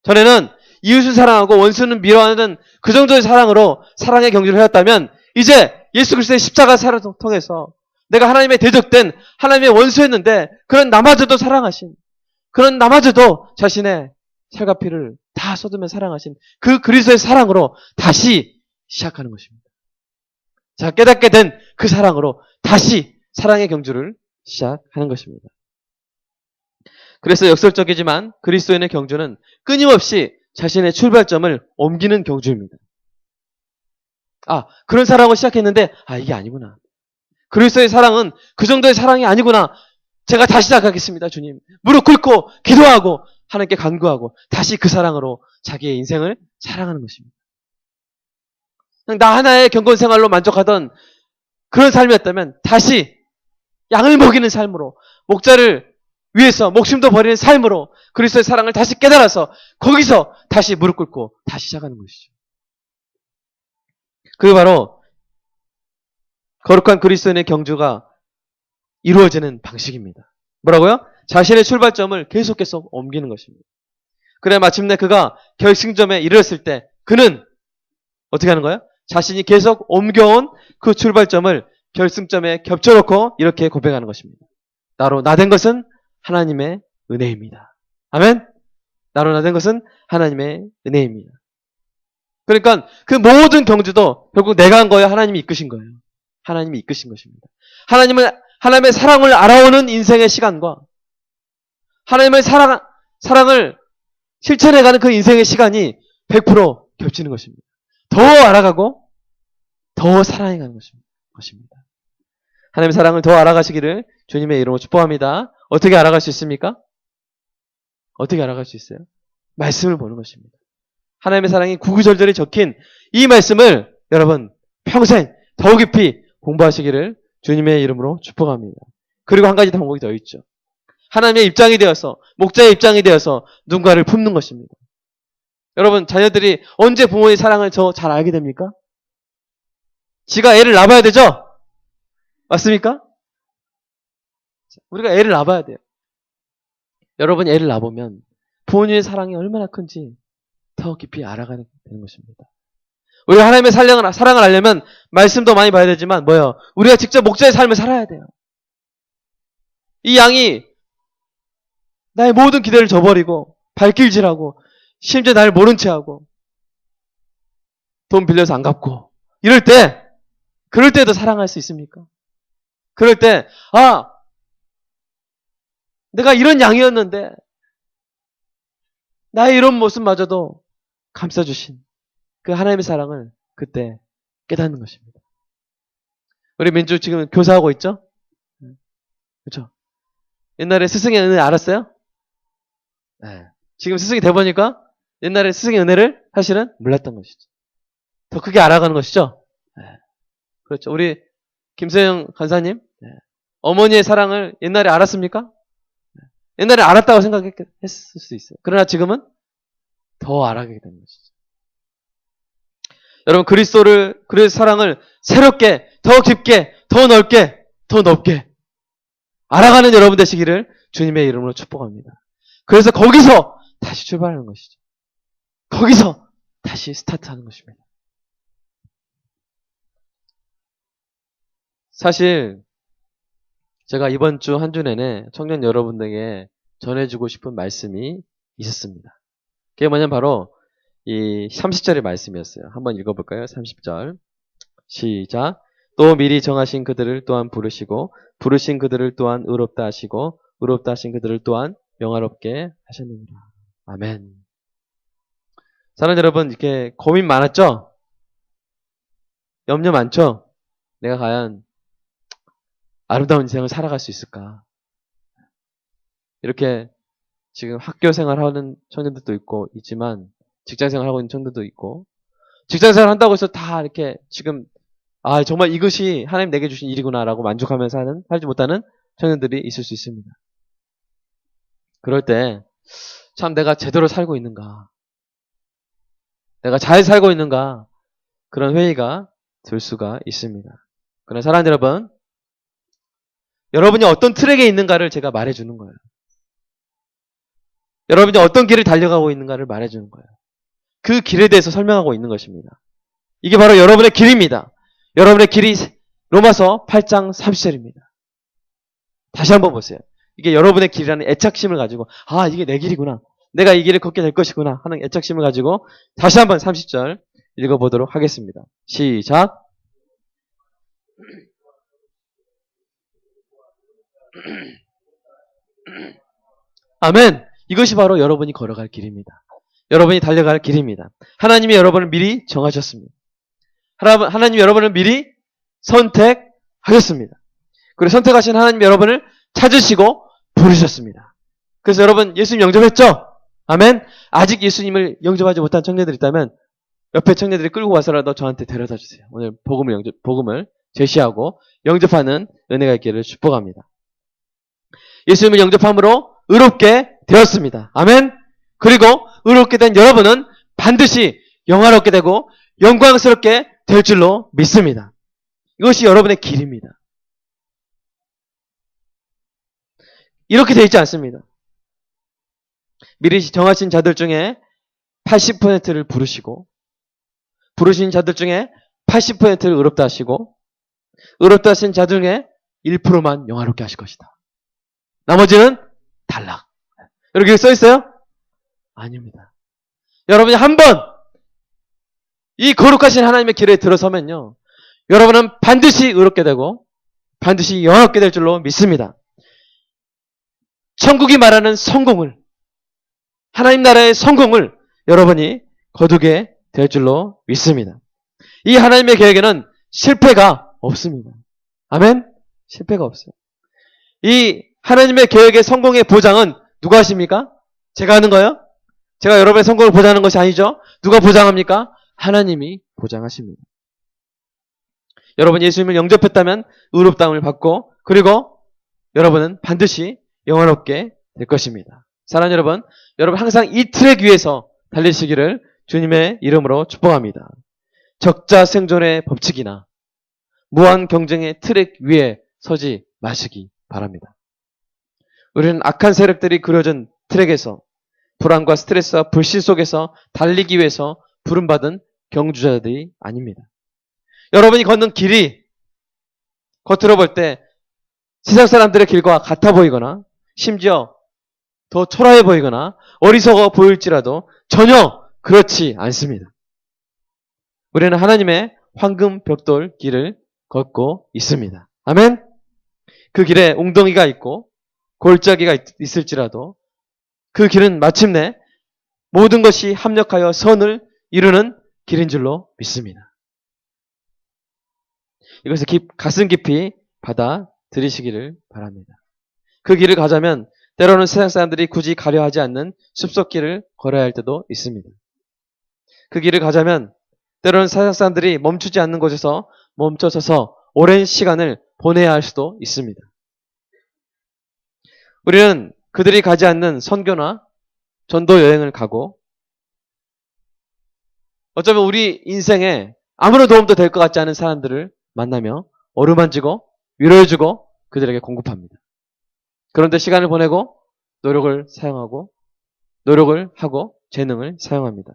전에는 이웃을 사랑하고 원수는 미워하는 그 정도의 사랑으로 사랑의 경주를 해왔다면 이제 예수 그리스도의 십자가 사랑을 통해서 내가 하나님의 대적된 하나님의 원수였는데 그런 나마저도 사랑하신 그런 나마저도 자신의 살과 피를 다 쏟으며 사랑하신 그 그리스도의 사랑으로 다시 시작하는 것입니다. 자, 깨닫게 된 그 사랑으로 다시 사랑의 경주를 시작하는 것입니다. 그래서 역설적이지만 그리스도인의 경주는 끊임없이 자신의 출발점을 옮기는 경주입니다. 그런 사랑으로 시작했는데 이게 아니구나. 그리스도의 사랑은 그 정도의 사랑이 아니구나. 제가 다시 시작하겠습니다, 주님. 무릎 꿇고 기도하고 하나님께 간구하고 다시 그 사랑으로 자기의 인생을 사랑하는 것입니다. 그냥 나 하나의 경건 생활로 만족하던 그런 삶이었다면 다시 양을 먹이는 삶으로 목자를 위해서 목숨도 버리는 삶으로 그리스도의 사랑을 다시 깨달아서 거기서 다시 무릎 꿇고 다시 시작하는 것이죠. 그게 바로 거룩한 그리스도인의 경주가 이루어지는 방식입니다. 뭐라고요? 자신의 출발점을 계속 옮기는 것입니다. 그래 마침내 그가 결승점에 이르렀을 때 그는 어떻게 하는 거예요? 자신이 계속 옮겨온 그 출발점을 결승점에 겹쳐놓고 이렇게 고백하는 것입니다. 나로 나된 것은 하나님의 은혜입니다. 아멘? 나로 나된 것은 하나님의 은혜입니다. 그러니까 그 모든 경주도 결국 내가 한 거예요? 하나님이 이끄신 거예요? 하나님이 이끄신 것입니다. 하나님의 사랑을 알아오는 인생의 시간과 하나님의 사랑을 실천해가는 그 인생의 시간이 100% 겹치는 것입니다. 더 알아가고 더 사랑해가는 것입니다. 하나님의 사랑을 더 알아가시기를 주님의 이름으로 축복합니다. 어떻게 알아갈 수 있습니까? 어떻게 알아갈 수 있어요? 말씀을 보는 것입니다. 하나님의 사랑이 구구절절히 적힌 이 말씀을 여러분 평생 더 깊이 공부하시기를 주님의 이름으로 축복합니다. 그리고 한 가지 방법이 더 있죠. 하나님의 입장이 되어서 목자의 입장이 되어서 누군가를 품는 것입니다. 여러분 자녀들이 언제 부모의 사랑을 더 잘 알게 됩니까? 지가 애를 낳아야 되죠? 맞습니까? 우리가 애를 낳아야 돼요. 여러분이 애를 낳아보면 부모님의 사랑이 얼마나 큰지 더 깊이 알아가는 되는 것입니다. 우리가 하나님의 사랑을 알려면 말씀도 많이 봐야 되지만 뭐예요? 우리가 직접 목자의 삶을 살아야 돼요. 이 양이 나의 모든 기대를 저버리고 발길질하고 심지어 나를 모른 채하고 돈 빌려서 안 갚고 그럴 때도 사랑할 수 있습니까? 그럴 때 내가 이런 양이었는데 나의 이런 모습마저도 감싸주신 그 하나님의 사랑을 그때 깨닫는 것입니다. 우리 민주 지금 교사하고 있죠? 그렇죠? 옛날에 스승의 은혜 알았어요? 네. 지금 스승이 돼보니까 옛날에 스승의 은혜를 사실은 몰랐던 것이죠. 더 크게 알아가는 것이죠? 네. 그렇죠. 우리 김세영 간사님 어머니의 사랑을 옛날에 알았습니까? 옛날에 알았다고 생각했을 수 있어요. 그러나 지금은 더 알아가게 되는 것이죠. 여러분 그리스도의 사랑을 새롭게 더 깊게 더 넓게 알아가는 여러분 되시기를 주님의 이름으로 축복합니다. 그래서 거기서 다시 출발하는 것이죠. 거기서 다시 스타트하는 것입니다. 사실 제가 이번 주 한 주 내내 청년 여러분들에게 전해주고 싶은 말씀이 있었습니다. 그게 뭐냐면 바로 이 30절의 말씀이었어요. 한번 읽어볼까요? 30절 시작. 또 미리 정하신 그들을 또한 부르시고 부르신 그들을 또한 의롭다 하시고 의롭다 하신 그들을 또한 영화롭게 하셨느니라. 아멘. 사랑하는 여러분 이렇게 고민 많았죠? 염려 많죠? 내가 과연 아름다운 인생을 살아갈 수 있을까? 이렇게 지금 학교 생활하는 청년들도 있지만 직장 생활하고 있는 청년들도 있고 직장 생활 한다고 해서 다 이렇게 지금 정말 이것이 하나님 내게 주신 일이구나라고 만족하면서 살지 못하는 청년들이 있을 수 있습니다. 그럴 때 참 내가 제대로 살고 있는가? 내가 잘 살고 있는가? 그런 회의가 들 수가 있습니다. 그러나 사랑하는 여러분, 여러분이 어떤 트랙에 있는가를 제가 말해주는 거예요. 여러분이 어떤 길을 달려가고 있는가를 말해주는 거예요. 그 길에 대해서 설명하고 있는 것입니다. 이게 바로 여러분의 길입니다. 여러분의 길이 로마서 8장 30절입니다. 다시 한번 보세요. 이게 여러분의 길이라는 애착심을 가지고 이게 내 길이구나. 내가 이 길을 걷게 될 것이구나 하는 애착심을 가지고 다시 한번 30절 읽어보도록 하겠습니다. 시작. 아멘. 이것이 바로 여러분이 걸어갈 길입니다. 여러분이 달려갈 길입니다. 하나님이 여러분을 미리 정하셨습니다. 하나님이 여러분을 미리 선택하셨습니다. 그리고 선택하신 하나님이 여러분을 찾으시고 부르셨습니다. 그래서 여러분 예수님 영접했죠? 아멘. 아직 예수님을 영접하지 못한 청년들이 있다면 옆에 청년들이 끌고 와서라도 저한테 데려다 주세요. 오늘 복음을 제시하고 영접하는 은혜가 있기를 축복합니다. 예수님을 영접함으로 의롭게 되었습니다. 아멘. 그리고 의롭게 된 여러분은 반드시 영화롭게 되고 영광스럽게 될 줄로 믿습니다. 이것이 여러분의 길입니다. 이렇게 되어 있지 않습니다. 미리 정하신 자들 중에 80%를 부르시고 부르신 자들 중에 80%를 의롭다 하시고 의롭다 하신 자들 중에 1%만 영화롭게 하실 것이다. 나머지는 탈락. 이렇게 써 있어요? 아닙니다. 여러분이 한번 이 거룩하신 하나님의 길에 들어서면요. 여러분은 반드시 의롭게 되고 반드시 영화롭게 될 줄로 믿습니다. 천국이 말하는 성공을 하나님 나라의 성공을 여러분이 거두게 될 줄로 믿습니다. 이 하나님의 계획에는 실패가 없습니다. 아멘? 실패가 없어요. 이 하나님의 계획의 성공의 보장은 누가 하십니까? 제가 하는 거예요? 제가 여러분의 성공을 보장하는 것이 아니죠. 누가 보장합니까? 하나님이 보장하십니다. 여러분 예수님을 영접했다면 의롭다함을 받고 그리고 여러분은 반드시 영원롭게 될 것입니다. 사랑하는 여러분 항상 이 트랙 위에서 달리시기를 주님의 이름으로 축복합니다. 적자 생존의 법칙이나 무한 경쟁의 트랙 위에 서지 마시기 바랍니다. 우리는 악한 세력들이 그려진 트랙에서 불안과 스트레스와 불신 속에서 달리기 위해서 부름받은 경주자들이 아닙니다. 여러분이 걷는 길이 겉으로 볼 때 세상 사람들의 길과 같아 보이거나 심지어 더 초라해 보이거나 어리석어 보일지라도 전혀 그렇지 않습니다. 우리는 하나님의 황금 벽돌 길을 걷고 있습니다. 아멘? 그 길에 웅덩이가 있고 골짜기가 있을지라도 그 길은 마침내 모든 것이 합력하여 선을 이루는 길인 줄로 믿습니다. 이것을 가슴 깊이 받아들이시기를 바랍니다. 그 길을 가자면 때로는 세상 사람들이 굳이 가려 하지 않는 숲속길을 걸어야 할 때도 있습니다. 그 길을 가자면 때로는 세상 사람들이 멈추지 않는 곳에서 멈춰서서 오랜 시간을 보내야 할 수도 있습니다. 우리는 그들이 가지 않는 선교나 전도 여행을 가고 어쩌면 우리 인생에 아무런 도움도 될 것 같지 않은 사람들을 만나며 어루만지고 위로해주고 그들에게 공급합니다. 그런데 시간을 보내고 노력을 하고 재능을 사용합니다.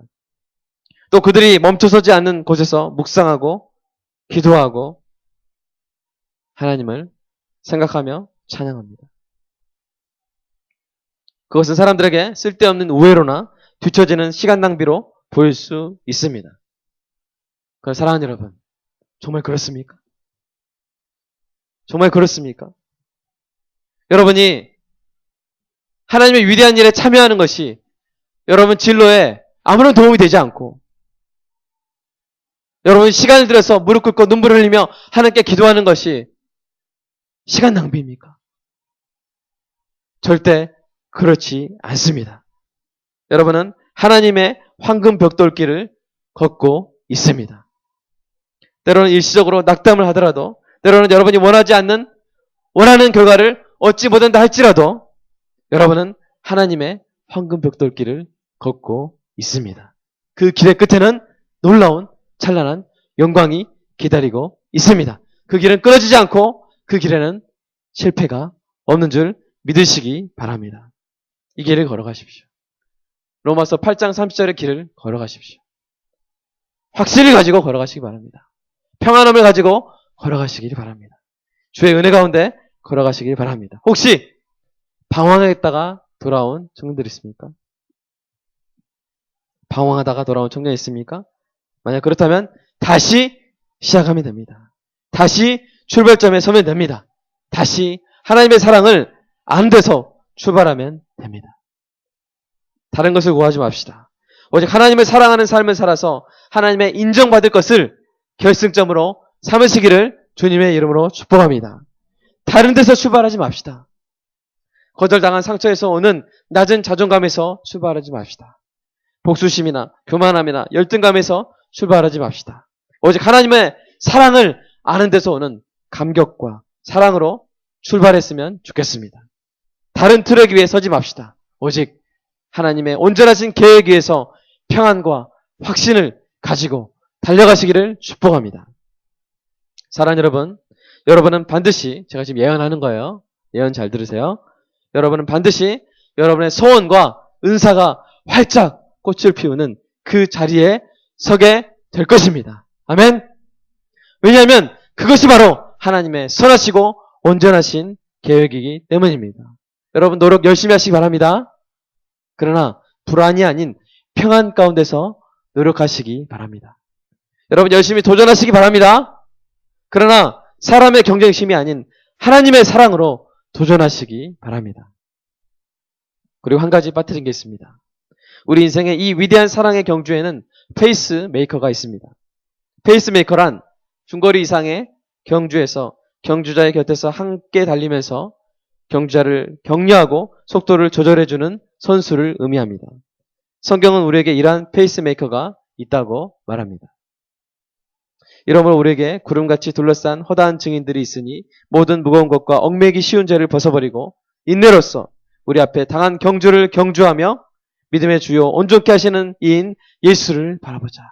또 그들이 멈춰서지 않는 곳에서 묵상하고 기도하고 하나님을 생각하며 찬양합니다. 그것은 사람들에게 쓸데없는 우회로나 뒤처지는 시간 낭비로 보일 수 있습니다. 그럼 사랑하는 여러분, 정말 그렇습니까? 정말 그렇습니까? 여러분이 하나님의 위대한 일에 참여하는 것이 여러분 진로에 아무런 도움이 되지 않고 여러분이 시간을 들여서 무릎 꿇고 눈물을 흘리며 하나님께 기도하는 것이 시간 낭비입니까? 절대 그렇지 않습니다. 여러분은 하나님의 황금 벽돌길을 걷고 있습니다. 때로는 일시적으로 낙담을 하더라도 때로는 여러분이 원하는 결과를 얻지 못한다 할지라도 여러분은 하나님의 황금 벽돌길을 걷고 있습니다. 그 길의 끝에는 놀라운 찬란한 영광이 기다리고 있습니다. 그 길은 끊어지지 않고 그 길에는 실패가 없는 줄 믿으시기 바랍니다. 이 길을 걸어가십시오. 로마서 8장 30절의 길을 걸어가십시오. 확신을 가지고 걸어가시기 바랍니다. 평안함을 가지고 걸어가시길 바랍니다. 주의 은혜 가운데 걸어가시길 바랍니다. 혹시 방황했다가 돌아온 청년들 있습니까? 방황하다가 돌아온 청년 있습니까? 만약 그렇다면 다시 시작하면 됩니다. 다시 출발점에 서면 됩니다. 다시 하나님의 사랑을 아는 데서 출발하면 됩니다. 다른 것을 구하지 맙시다. 오직 하나님을 사랑하는 삶을 살아서 하나님의 인정받을 것을 결승점으로 삼으시기를 주님의 이름으로 축복합니다. 다른 데서 출발하지 맙시다. 거절당한 상처에서 오는 낮은 자존감에서 출발하지 맙시다. 복수심이나 교만함이나 열등감에서 출발하지 맙시다. 오직 하나님의 사랑을 아는 데서 오는 감격과 사랑으로 출발했으면 좋겠습니다. 다른 트랙 위에 서지 맙시다. 오직 하나님의 온전하신 계획 위에서 평안과 확신을 가지고 달려가시기를 축복합니다. 사랑하는 여러분, 여러분은 반드시, 제가 지금 예언하는 거예요. 예언 잘 들으세요. 여러분은 반드시 여러분의 소원과 은사가 활짝 꽃을 피우는 그 자리에 서게 될 것입니다. 아멘. 왜냐하면 그것이 바로 하나님의 선하시고 온전하신 계획이기 때문입니다. 여러분 노력 열심히 하시기 바랍니다. 그러나 불안이 아닌 평안 가운데서 노력하시기 바랍니다. 여러분 열심히 도전하시기 바랍니다. 그러나 사람의 경쟁심이 아닌 하나님의 사랑으로 도전하시기 바랍니다. 그리고 한 가지 빠뜨린 게 있습니다. 우리 인생의 이 위대한 사랑의 경주에는 페이스메이커가 있습니다. 페이스메이커란 중거리 이상의 경주에서 경주자의 곁에서 함께 달리면서 경주자를 격려하고 속도를 조절해주는 선수를 의미합니다. 성경은 우리에게 이러한 페이스메이커가 있다고 말합니다. 이러므로 우리에게 구름같이 둘러싼 허다한 증인들이 있으니 모든 무거운 것과 얽매기 쉬운 죄를 벗어버리고 인내로써 우리 앞에 당한 경주를 경주하며 믿음의 주요 온전케 하시는 이인 예수를 바라보자.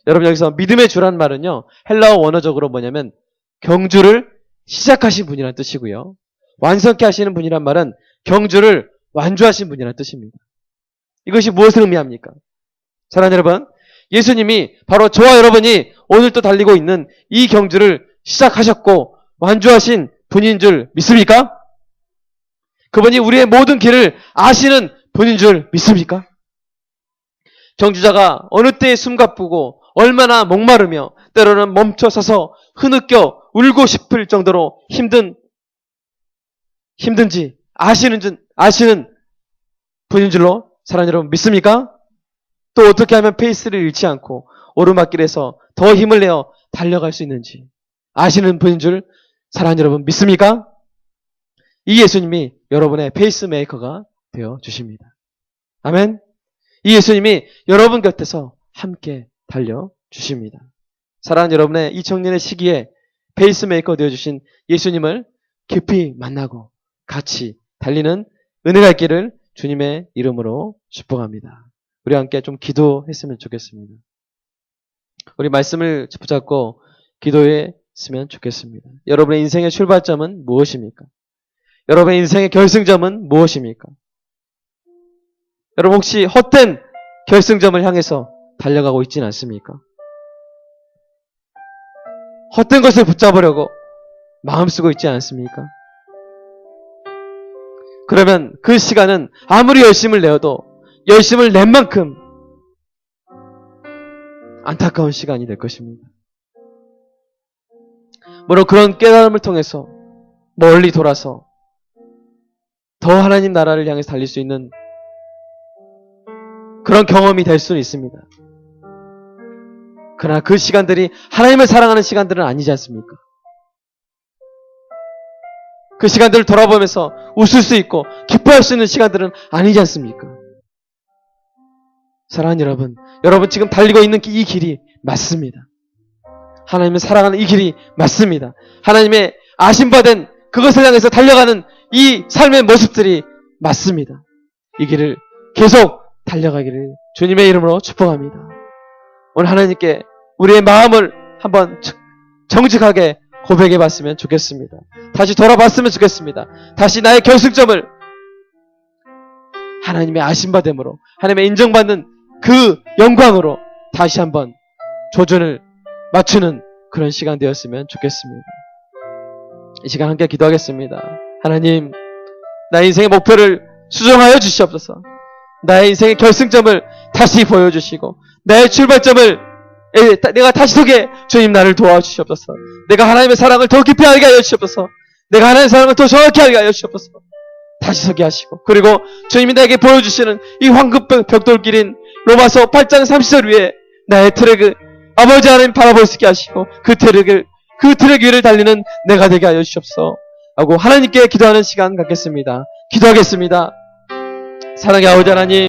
여러분 여기서 믿음의 주란 말은요. 헬라어 원어적으로 뭐냐면 경주를 시작하신 분이라는 뜻이고요. 완성케 하시는 분이란 말은 경주를 완주하신 분이라는 뜻입니다. 이것이 무엇을 의미합니까? 사랑하는 여러분, 예수님이 바로 저와 여러분이 오늘 또 달리고 있는 이 경주를 시작하셨고 완주하신 분인 줄 믿습니까? 그분이 우리의 모든 길을 아시는 분인 줄 믿습니까? 경주자가 어느 때에 숨가쁘고 얼마나 목마르며 때로는 멈춰서서 흐느껴 울고 싶을 정도로 힘든지 아시는 분인 줄로 사랑하는 여러분 믿습니까? 또 어떻게 하면 페이스를 잃지 않고 오르막길에서 더 힘을 내어 달려갈 수 있는지 아시는 분인 줄 사랑하는 여러분 믿습니까? 이 예수님이 여러분의 페이스메이커가 되어 주십니다. 아멘. 이 예수님이 여러분 곁에서 함께 달려 주십니다. 사랑하는 여러분의 이 청년의 시기에 페이스메이커 되어 주신 예수님을 깊이 만나고 같이 달리는 은혜가 있기를 주님의 이름으로 축복합니다. 우리 함께 좀 기도했으면 좋겠습니다. 우리 말씀을 붙잡고 기도했으면 좋겠습니다. 여러분의 인생의 출발점은 무엇입니까? 여러분의 인생의 결승점은 무엇입니까? 여러분 혹시 헛된 결승점을 향해서 달려가고 있지는 않습니까? 헛된 것을 붙잡으려고 마음 쓰고 있지 않습니까? 그러면 그 시간은 아무리 열심을 내어도 열심을 낸 만큼 안타까운 시간이 될 것입니다. 물론 그런 깨달음을 통해서 멀리 돌아서 더 하나님 나라를 향해서 달릴 수 있는 그런 경험이 될 수는 있습니다. 그러나 그 시간들이 하나님을 사랑하는 시간들은 아니지 않습니까? 그 시간들을 돌아보면서 웃을 수 있고 기뻐할 수 있는 시간들은 아니지 않습니까? 사랑하는 여러분, 여러분 지금 달리고 있는 이 길이 맞습니다. 하나님을 사랑하는 이 길이 맞습니다. 하나님의 아심받은 그것을 향해서 달려가는 이 삶의 모습들이 맞습니다. 이 길을 계속 달려가기를 주님의 이름으로 축복합니다. 오늘 하나님께 우리의 마음을 한번 정직하게 고백해 봤으면 좋겠습니다. 다시 돌아봤으면 좋겠습니다. 다시 나의 결승점을 하나님의 아심받음으로, 하나님의 인정받는 그 영광으로 다시 한번 조준을 맞추는 그런 시간 되었으면 좋겠습니다. 이 시간 함께 기도하겠습니다. 하나님, 나의 인생의 목표를 수정하여 주시옵소서. 나의 인생의 결승점을 다시 보여주시고, 나의 출발점을 내가 다시 서게 주님 나를 도와주시옵소서. 내가 하나님의 사랑을 더 깊이 알게 하여 주시옵소서. 내가 하나님의 사랑을 더 정확히 알게 하여 주시옵소서. 다시 서게 하시고, 그리고 주님이 나에게 보여주시는 이 황금 벽돌길인 로마서 8장 30절 위에 나의 트랙을 아버지 하나님 바라볼 수 있게 하시고, 그 트랙 위를 달리는 내가 되게 하여 주시옵소서 하고 하나님께 기도하는 시간 갖겠습니다. 기도하겠습니다. 사랑의 아버지 하나님,